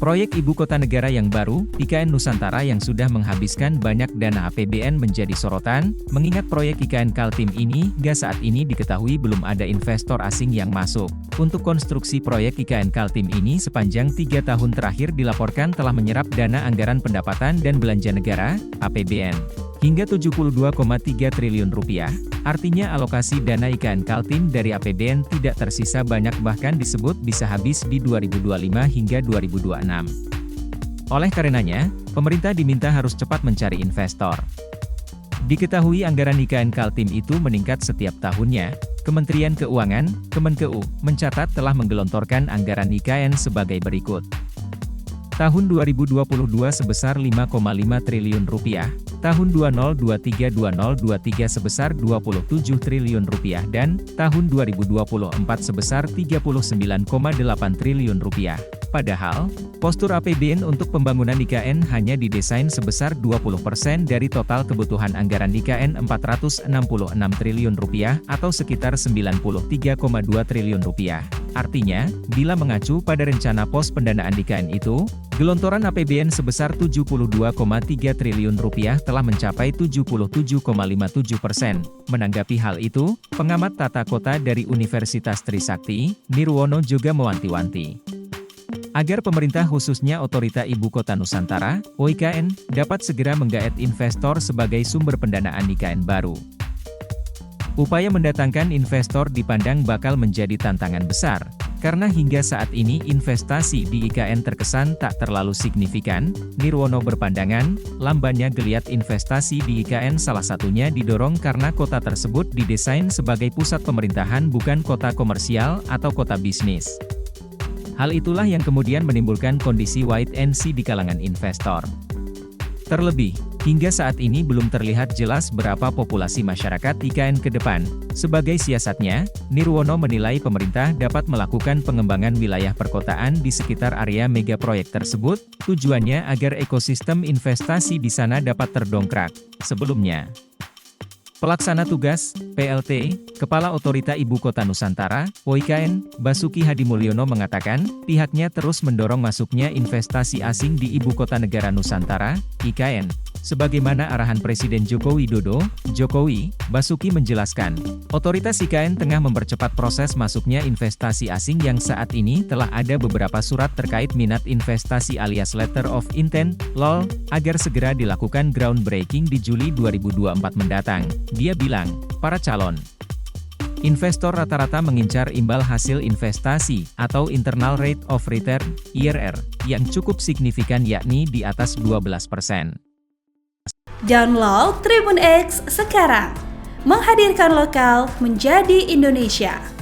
Proyek Ibu Kota Negara yang baru, IKN Nusantara yang sudah menghabiskan banyak dana APBN menjadi sorotan, mengingat proyek IKN Kaltim ini, hingga saat ini diketahui belum ada investor asing yang masuk. Untuk konstruksi proyek IKN Kaltim ini sepanjang 3 tahun terakhir dilaporkan telah menyerap dana anggaran pendapatan dan belanja negara, APBN, hingga 72,3 triliun rupiah. Artinya alokasi dana IKN Kaltim dari APBN tidak tersisa banyak, bahkan disebut bisa habis di 2025 hingga 2026. Oleh karenanya, pemerintah diminta harus cepat mencari investor. Diketahui anggaran IKN Kaltim itu meningkat setiap tahunnya. Kementerian Keuangan, Kemenkeu, mencatat telah menggelontorkan anggaran IKN sebagai berikut. Tahun 2022 sebesar 5,5 triliun rupiah, tahun 2023 sebesar 27 triliun rupiah dan tahun 2024 sebesar 39,8 triliun rupiah. Padahal, postur APBN untuk pembangunan IKN hanya didesain sebesar 20% dari total kebutuhan anggaran IKN 466 triliun rupiah atau sekitar 93,2 triliun rupiah. Artinya, bila mengacu pada rencana pos pendanaan IKN itu, gelontoran APBN sebesar 72,3 triliun rupiah telah mencapai 77,57%. Menanggapi hal itu, pengamat tata kota dari Universitas Trisakti, Nirwono juga mewanti-wanti agar pemerintah khususnya Otorita Ibu Kota Nusantara, OIKN, dapat segera menggaet investor sebagai sumber pendanaan IKN baru. Upaya mendatangkan investor dipandang bakal menjadi tantangan besar, karena hingga saat ini investasi di IKN terkesan tak terlalu signifikan. Nirwono berpandangan, lambannya geliat investasi di IKN salah satunya didorong karena kota tersebut didesain sebagai pusat pemerintahan bukan kota komersial atau kota bisnis. Hal itulah yang kemudian menimbulkan kondisi wait and see di kalangan investor. Terlebih, hingga saat ini belum terlihat jelas berapa populasi masyarakat IKN ke depan. Sebagai siasatnya, Nirwono menilai pemerintah dapat melakukan pengembangan wilayah perkotaan di sekitar area mega proyek tersebut, tujuannya agar ekosistem investasi di sana dapat terdongkrak. Sebelumnya, Pelaksana Tugas, PLT, Kepala Otorita Ibu Kota Nusantara, OIKN, Basuki Hadimulyono mengatakan, pihaknya terus mendorong masuknya investasi asing di Ibu Kota Negara Nusantara, IKN. Sebagaimana arahan Presiden Joko Widodo, Jokowi, Basuki menjelaskan, otoritas IKN tengah mempercepat proses masuknya investasi asing yang saat ini telah ada beberapa surat terkait minat investasi alias Letter of Intent, LOI, agar segera dilakukan groundbreaking di Juli 2024 mendatang. Dia bilang, para calon investor rata-rata mengincar imbal hasil investasi, atau Internal Rate of Return, IRR, yang cukup signifikan yakni di atas 12%. Download Tribun X sekarang, menghadirkan lokal menjadi Indonesia.